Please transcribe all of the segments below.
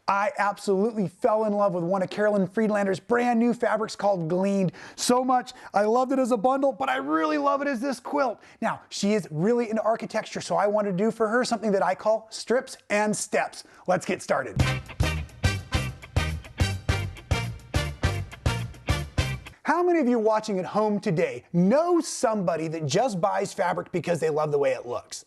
I absolutely fell in love with one of Carolyn Friedlander's brand new fabrics called Gleaned so much. I loved it as a bundle, but I really love it as this quilt. Now, she is really into architecture, so I wanted to do for her something that I call strips and steps. Let's get started. How many of you watching at home today know somebody that just buys fabric because they love the way it looks?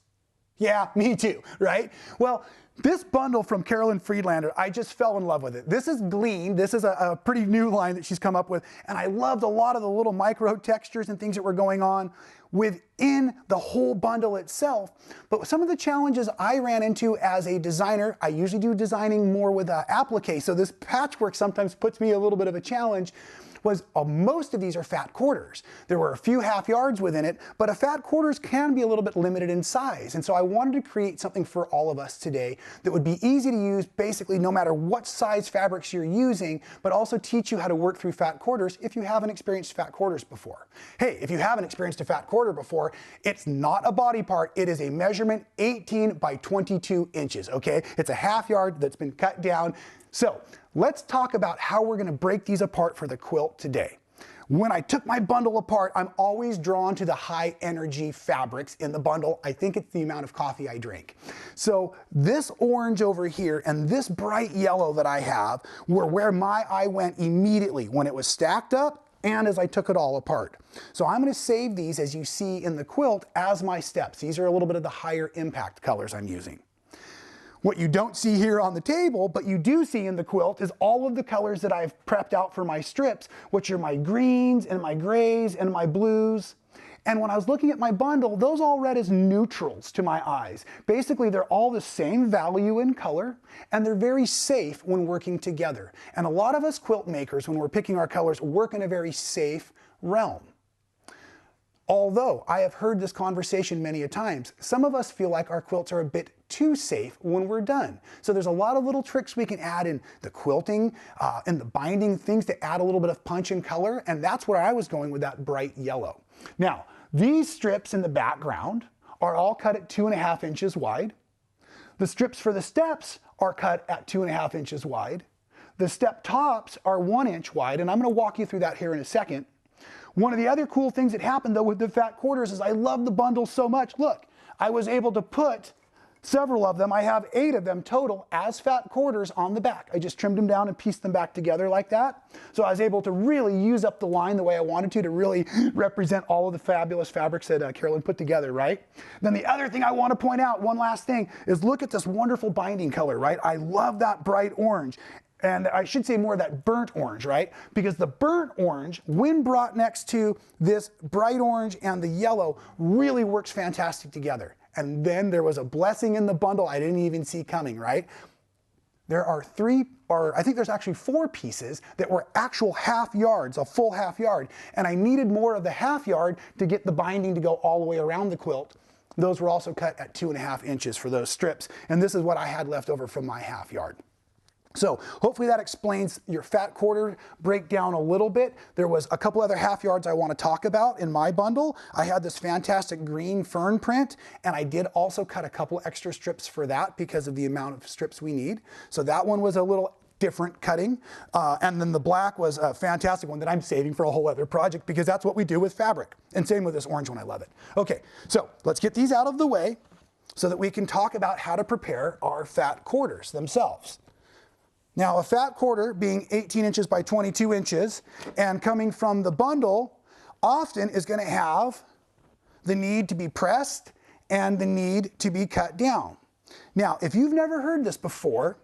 Yeah, me too, right? Well, this bundle from Carolyn Friedlander, I just fell in love with it. This is Gleaned. This is a pretty new line that she's come up with, and I loved a lot of the little micro textures and things that were going on within the whole bundle itself. But some of the challenges I ran into as a designer, I usually do designing more with applique, so this patchwork sometimes puts me a little bit of a challenge, was most of these are fat quarters. There were a few half yards within it, but a fat quarters can be a little bit limited in size. And so I wanted to create something for all of us today that would be easy to use basically no matter what size fabrics you're using, but also teach you how to work through fat quarters if you haven't experienced fat quarters before. Hey, if you haven't experienced a fat quarter before, it's not a body part, it is a measurement 18 by 22 inches, okay? It's a half yard that's been cut down. So let's talk about how we're going to break these apart for the quilt today. When I took my bundle apart, I'm always drawn to the high energy fabrics in the bundle. I think it's the amount of coffee I drink. So this orange over here and this bright yellow that I have were where my eye went immediately when it was stacked up and as I took it all apart. So I'm going to save these, as you see in the quilt, as my steps. These are a little bit of the higher impact colors I'm using. What you don't see here on the table, but you do see in the quilt, is all of the colors that I've prepped out for my strips, which are my greens and my grays and my blues. And when I was looking at my bundle, those all read as neutrals to my eyes. Basically, they're all the same value in color, and they're very safe when working together. And a lot of us quilt makers, when we're picking our colors, work in a very safe realm. Although I have heard this conversation many a times, some of us feel like our quilts are a bit too safe when we're done. So there's a lot of little tricks we can add in the quilting, in the binding, things to add a little bit of punch and color, and that's where I was going with that bright yellow. Now, these strips in the background are all cut at 2.5 inches wide. The strips for the steps are cut at 2.5 inches wide. The step tops are 1 inch wide, and I'm going to walk you through that here in a second. One of the other cool things that happened though with the fat quarters is I love the bundle so much. Look, I was able to put several of them, I have 8 of them total, as fat quarters on the back. I just trimmed them down and pieced them back together like that. So I was able to really use up the line the way I wanted to really represent all of the fabulous fabrics that Carolyn put together, right? Then the other thing I want to point out, one last thing, is look at this wonderful binding color, right? I love that bright orange. And I should say more of that burnt orange, right? Because the burnt orange, when brought next to this bright orange and the yellow, really works fantastic together. And then there was a blessing in the bundle I didn't even see coming, right? There are I think there's actually 4 pieces that were actual half yards, a full half yard. And I needed more of the half yard to get the binding to go all the way around the quilt. Those were also cut at 2.5 inches for those strips. And this is what I had left over from my half yard. So hopefully that explains your fat quarter breakdown a little bit. There was a couple other half yards I want to talk about in my bundle. I had this fantastic green fern print, and I did also cut a couple extra strips for that because of the amount of strips we need. So that one was a little different cutting. And then the black was a fantastic one that I'm saving for a whole other project because that's what we do with fabric. And same with this orange one, I love it. Okay, so let's get these out of the way so that we can talk about how to prepare our fat quarters themselves. Now, a fat quarter being 18 inches by 22 inches and coming from the bundle often is going to have the need to be pressed and the need to be cut down. Now, if you've never heard this before,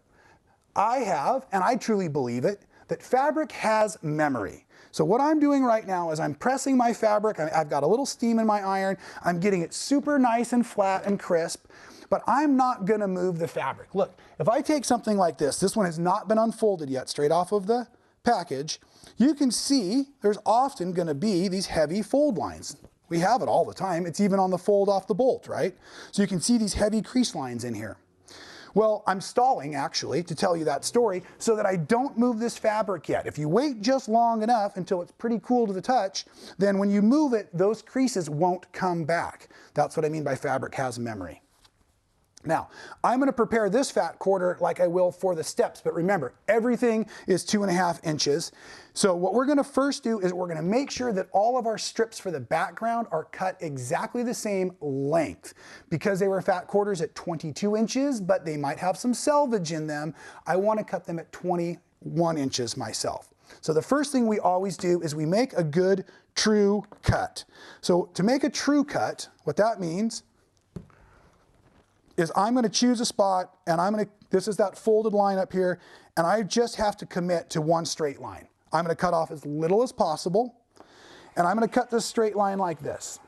I have, and I truly believe it, that fabric has memory. So what I'm doing right now is I'm pressing my fabric. I've got a little steam in my iron. I'm getting it super nice and flat and crisp. But I'm not going to move the fabric. Look, if I take something like this one has not been unfolded yet, straight off of the package, you can see there's often going to be these heavy fold lines. We have it all the time. It's even on the fold off the bolt, right? So you can see these heavy crease lines in here. Well, I'm stalling actually to tell you that story so that I don't move this fabric yet. If you wait just long enough until it's pretty cool to the touch, then when you move it, those creases won't come back. That's what I mean by fabric has memory. Now, I'm going to prepare this fat quarter like I will for the steps, but remember, everything is 2.5 inches. So what we're going to first do is we're going to make sure that all of our strips for the background are cut exactly the same length. Because they were fat quarters at 22 inches, but they might have some selvage in them, I want to cut them at 21 inches myself. So the first thing we always do is we make a good true cut. So to make a true cut, what that means is I'm going to choose a spot, and this is that folded line up here, and I just have to commit to one straight line. I'm going to cut off as little as possible, and I'm going to cut this straight line like this.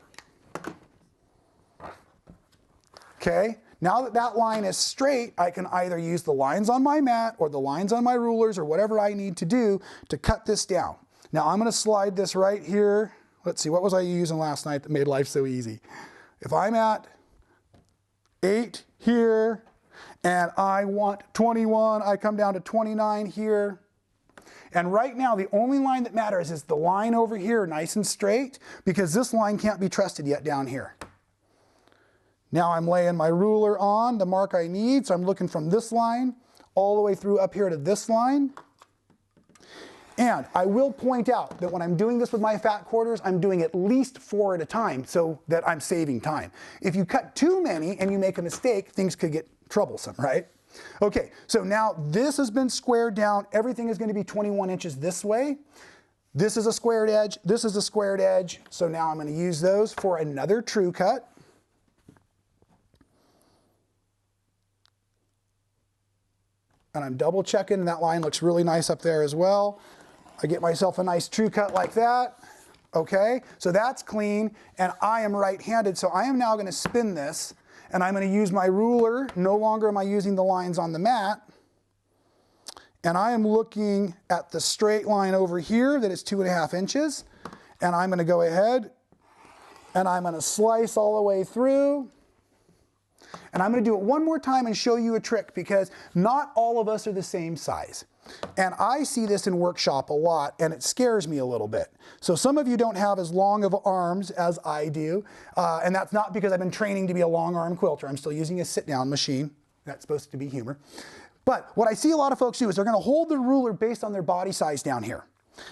Okay, now that that line is straight, I can either use the lines on my mat or the lines on my rulers or whatever I need to do to cut this down. Now I'm going to slide this right here. Let's see, what was I using last night that made life so easy? If I'm at 8 here, and I want 21, I come down to 29 here. And right now, the only line that matters is the line over here, nice and straight, because this line can't be trusted yet down here. Now I'm laying my ruler on the mark I need, so I'm looking from this line all the way through up here to this line. And I will point out that when I'm doing this with my fat quarters, I'm doing at least 4 at a time so that I'm saving time. If you cut too many and you make a mistake, things could get troublesome, right? Okay, so now this has been squared down. Everything is going to be 21 inches this way. This is a squared edge. This is a squared edge. So now I'm going to use those for another true cut. And I'm double checking, and that line looks really nice up there as well. I get myself a nice true cut like that. Okay, so that's clean, and I am right-handed, so I am now going to spin this, and I'm going to use my ruler. No longer am I using the lines on the mat. And I am looking at the straight line over here that is 2.5 inches, and I'm going to go ahead, and I'm going to slice all the way through. And I'm going to do it one more time and show you a trick, because not all of us are the same size. And I see this in workshop a lot, and it scares me a little bit. So some of you don't have as long of arms as I do, and that's not because I've been training to be a long arm quilter. I'm still using a sit-down machine. That's supposed to be humor. But what I see a lot of folks do is they're going to hold the ruler based on their body size down here.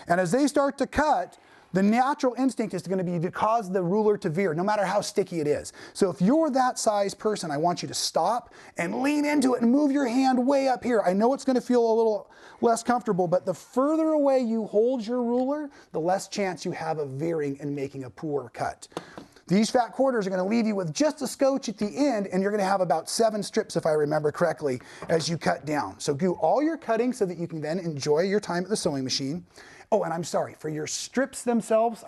And as they start to cut, the natural instinct is going to be to cause the ruler to veer, no matter how sticky it is. So if you're that size person, I want you to stop and lean into it and move your hand way up here. I know it's going to feel a little less comfortable, but the further away you hold your ruler, the less chance you have of veering and making a poor cut. These fat quarters are going to leave you with just a scotch at the end, and you're going to have about 7 strips, if I remember correctly, as you cut down. So do all your cutting so that you can then enjoy your time at the sewing machine. Oh, and I'm sorry, for your strips themselves,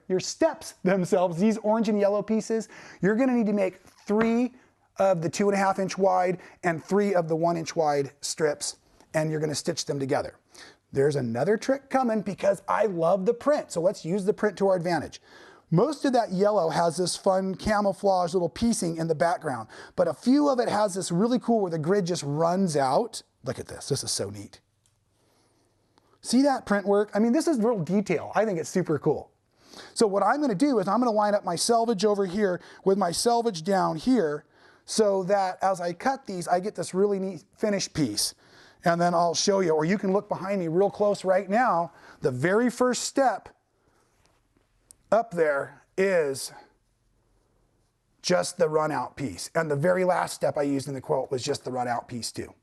your steps themselves, these orange and yellow pieces, you're going to need to make 3 of the 2.5 inch wide and 3 of the 1 inch wide strips, and you're going to stitch them together. There's another trick coming, because I love the print, so let's use the print to our advantage. Most of that yellow has this fun camouflage little piecing in the background, but a few of it has this really cool where the grid just runs out. Look at this, this is so neat. See that print work? I mean, this is real detail. I think it's super cool. So what I'm going to do is I'm going to line up my selvage over here with my selvage down here, so that as I cut these, I get this really neat finished piece. And then I'll show you, or you can look behind me real close right now. The very first step up there is just the run out piece. And the very last step I used in the quilt was just the run out piece too.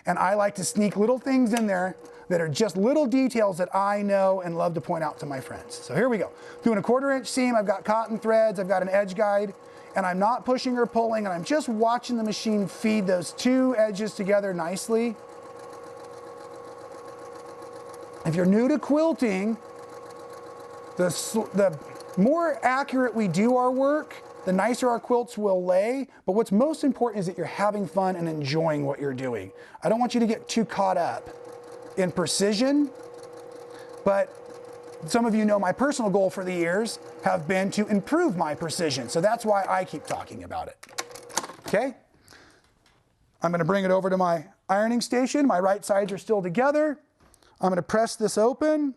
And I like to sneak little things in there that are just little details that I know and love to point out to my friends. So here we go. Doing a 1/4 inch seam, I've got cotton threads, I've got an edge guide, and I'm not pushing or pulling, and I'm just watching the machine feed those 2 edges together nicely. If you're new to quilting, the more accurate we do our work, the nicer our quilts will lay. But what's most important is that you're having fun and enjoying what you're doing. I don't want you to get too caught up in precision, but some of you know my personal goal for the years have been to improve my precision. So that's why I keep talking about it. Okay? I'm going to bring it over to my ironing station. My right sides are still together. I'm going to press this open.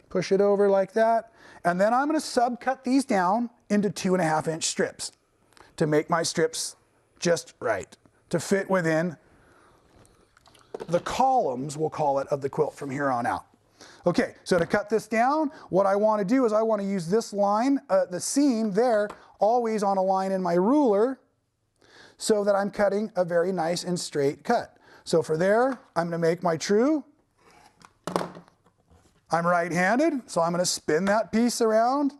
Push it over like that. And then I'm going to subcut these down into 2.5-inch strips to make my strips just right, to fit within the columns, we'll call it, of the quilt from here on out. Okay, so to cut this down, what I want to do is I want to use this line, the seam there, always on a line in my ruler, so that I'm cutting a very nice and straight cut. So for there, I'm going to make my true. I'm right-handed, so I'm going to spin that piece around.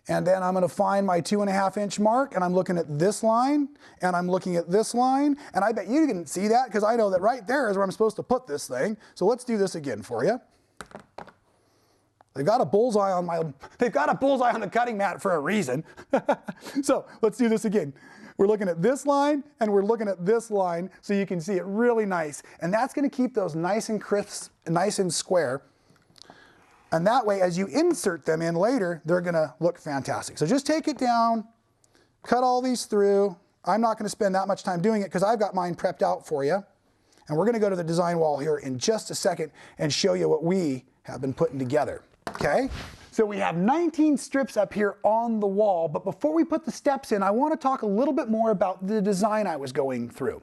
And then I'm going to find my 2.5-inch mark, and I'm looking at this line, and I'm looking at this line, and I bet you didn't see that because I know that right there is where I'm supposed to put this thing. So let's do this again for you. They've got a bullseye on the cutting mat for a reason. So let's do this again. We're looking at this line, and we're looking at this line, so you can see it really nice. And that's going to keep those nice and crisp, nice and square. And that way, as you insert them in later, they're going to look fantastic. So just take it down, cut all these through. I'm not going to spend that much time doing it because I've got mine prepped out for you. And we're going to go to the design wall here in just a second and show you what we have been putting together. Okay? So we have 19 strips up here on the wall, but before we put the steps in, I want to talk a little bit more about the design I was going through.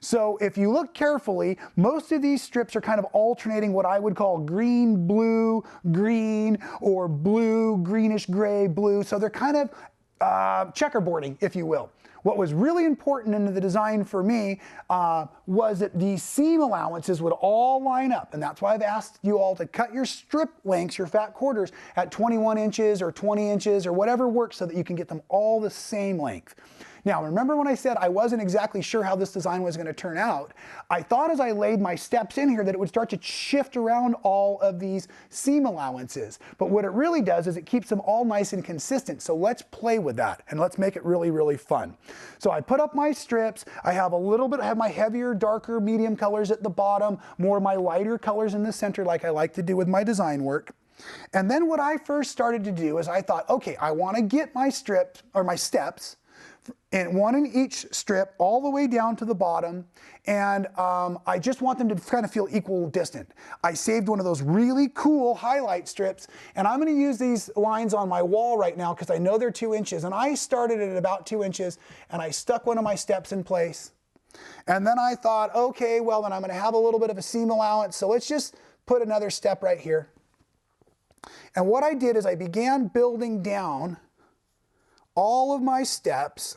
So if you look carefully, most of these strips are kind of alternating what I would call green, blue, green, or blue, greenish, gray, blue. So they're kind of checkerboarding, if you will. What was really important in the design for me was that these seam allowances would all line up. And that's why I've asked you all to cut your strip lengths, your fat quarters, at 21 inches or 20 inches or whatever works so that you can get them all the same length. Now, remember when I said I wasn't exactly sure how this design was going to turn out? I thought as I laid my steps in here that it would start to shift around all of these seam allowances. But what it really does is it keeps them all nice and consistent. So let's play with that and let's make it really, really fun. So I put up my strips. I have I have my heavier, darker, medium colors at the bottom, more of my lighter colors in the center like I like to do with my design work. And then what I first started to do is I thought, okay, I want to get my strips or my steps, and one in each strip all the way down to the bottom, and I just want them to kind of feel equal distant. I saved one of those really cool highlight strips, and I'm going to use these lines on my wall right now because I know they're 2 inches, and I started at about 2 inches, and I stuck one of my steps in place. And then I thought, okay, well then I'm going to have a little bit of a seam allowance, so let's just put another step right here. And what I did is I began building down all of my steps,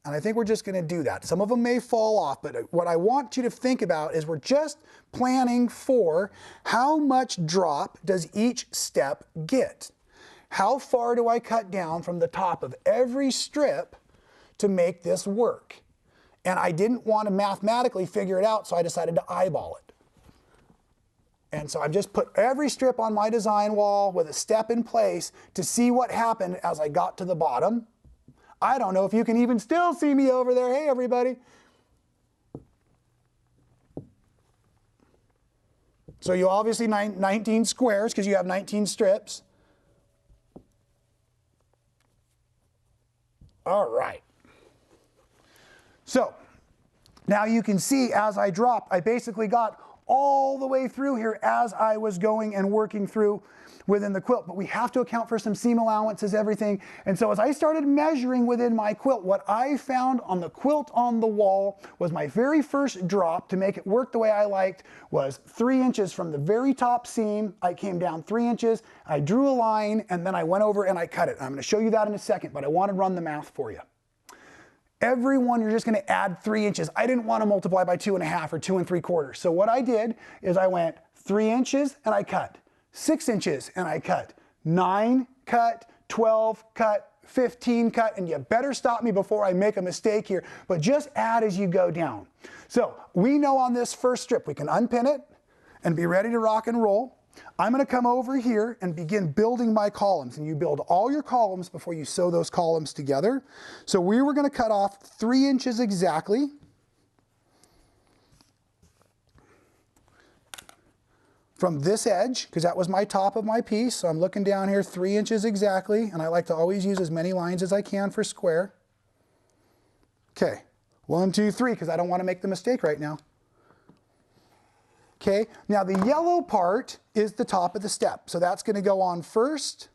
and I think we're just going to do that. Some of them may fall off, but what I want you to think about is we're just planning for how much drop does each step get? How far do I cut down from the top of every strip to make this work? And I didn't want to mathematically figure it out, so I decided to eyeball it. And so I've just put every strip on my design wall with a step in place to see what happened as I got to the bottom. I don't know if you can even still see me over there. Hey, everybody. So you obviously 19 squares because you have 19 strips. All right. So now you can see as I dropped, I basically got all the way through here as I was going and working through within the quilt. But we have to account for some seam allowances, everything. And so as I started measuring within my quilt, what I found on the quilt on the wall was my very first drop to make it work the way I liked was 3 inches from the very top seam. I came down 3 inches, I drew a line, and then I went over and I cut it. I'm going to show you that in a second, but I want to run the math for you. Every one, you're just going to add 3 inches. I didn't want to multiply by 2.5 or 2 3/4. So what I did is I went 3 inches and I cut, 6 inches and I cut, 9 cut, 12 cut, 15 cut, and you better stop me before I make a mistake here, but just add as you go down. So we know on this first strip, we can unpin it and be ready to rock and roll. I'm going to come over here and begin building my columns, and you build all your columns before you sew those columns together. So we were going to cut off 3 inches exactly. From this edge, because that was my top of my piece. So I'm looking down here 3 inches exactly, and I like to always use as many lines as I can for square. Okay, 1, 2, 3, because I don't want to make the mistake right now. Okay, now the yellow part is the top of the step. So that's going to go on first.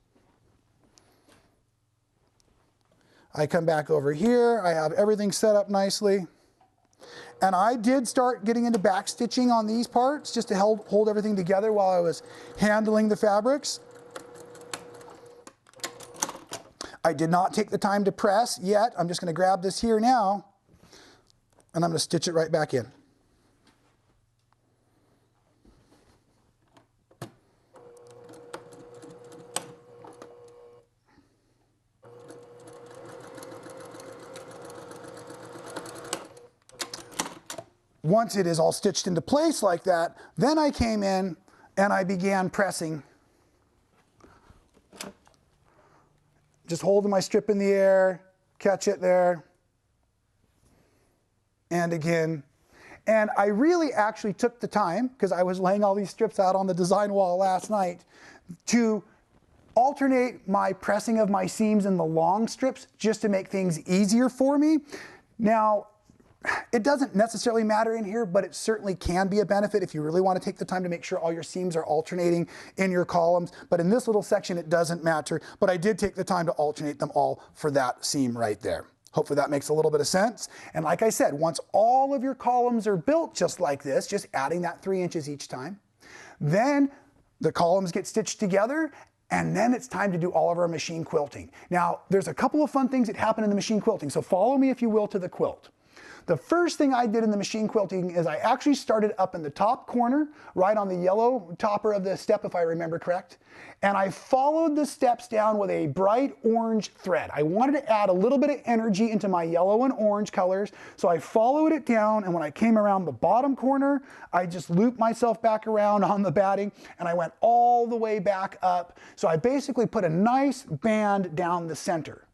I come back over here. I have everything set up nicely. And I did start getting into back stitching on these parts just to hold everything together while I was handling the fabrics. I did not take the time to press yet. I'm just going to grab this here now, and I'm going to stitch it right back in. Once it is all stitched into place like that, then I came in and I began pressing. Just holding my strip in the air, catch it there, and again. And I really actually took the time, because I was laying all these strips out on the design wall last night, to alternate my pressing of my seams in the long strips just to make things easier for me. Now, it doesn't necessarily matter in here, but it certainly can be a benefit if you really want to take the time to make sure all your seams are alternating in your columns. But in this little section, it doesn't matter. But I did take the time to alternate them all for that seam right there. Hopefully that makes a little bit of sense. And like I said, once all of your columns are built just like this, just adding that 3 inches each time, then the columns get stitched together. And then it's time to do all of our machine quilting. Now, there's a couple of fun things that happen in the machine quilting. So follow me, if you will, to the quilt. The first thing I did in the machine quilting is I actually started up in the top corner, right on the yellow topper of the step, if I remember correct. And I followed the steps down with a bright orange thread. I wanted to add a little bit of energy into my yellow and orange colors. So I followed it down, and when I came around the bottom corner, I just looped myself back around on the batting, and I went all the way back up. So I basically put a nice band down the center.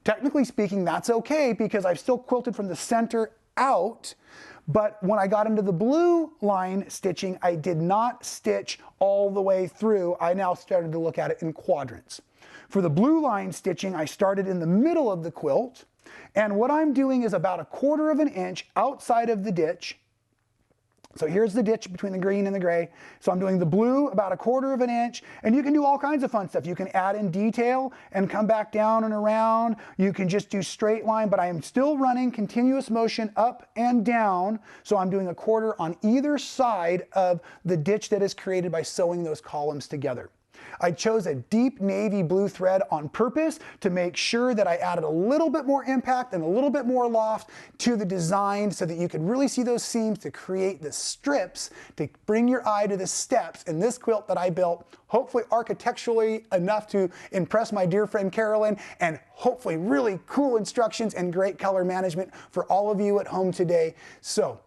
Technically speaking, that's okay, because I've still quilted from the center out, but when I got into the blue line stitching, I did not stitch all the way through. I now started to look at it in quadrants. For the blue line stitching, I started in the middle of the quilt, and what I'm doing is about 1/4 of an inch outside of the ditch. So here's the ditch between the green and the gray. So I'm doing the blue about 1/4 of an inch, and you can do all kinds of fun stuff. You can add in detail and come back down and around. You can just do straight line, but I am still running continuous motion up and down. So I'm doing 1/4 on either side of the ditch that is created by sewing those columns together. I chose a deep navy blue thread on purpose to make sure that I added a little bit more impact and a little bit more loft to the design so that you could really see those seams to create the strips to bring your eye to the steps in this quilt that I built, hopefully architecturally enough to impress my dear friend Carolyn, and hopefully really cool instructions and great color management for all of you at home today. So,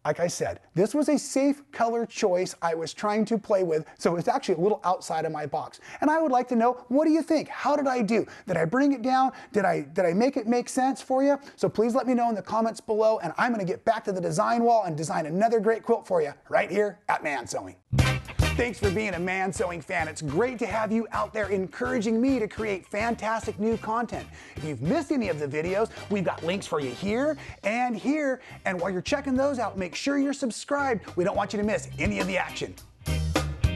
like I said, this was a safe color choice I was trying to play with, so it's actually a little outside of my box. And I would like to know, what do you think? How did I do? Did I bring it down? Did I make it make sense for you? So please let me know in the comments below, and I'm gonna get back to the design wall and design another great quilt for you right here at Man Sewing. Thanks for being a Man Sewing fan. It's great to have you out there encouraging me to create fantastic new content. If you've missed any of the videos, we've got links for you here and here. And while you're checking those out, make sure you're subscribed. We don't want you to miss any of the action.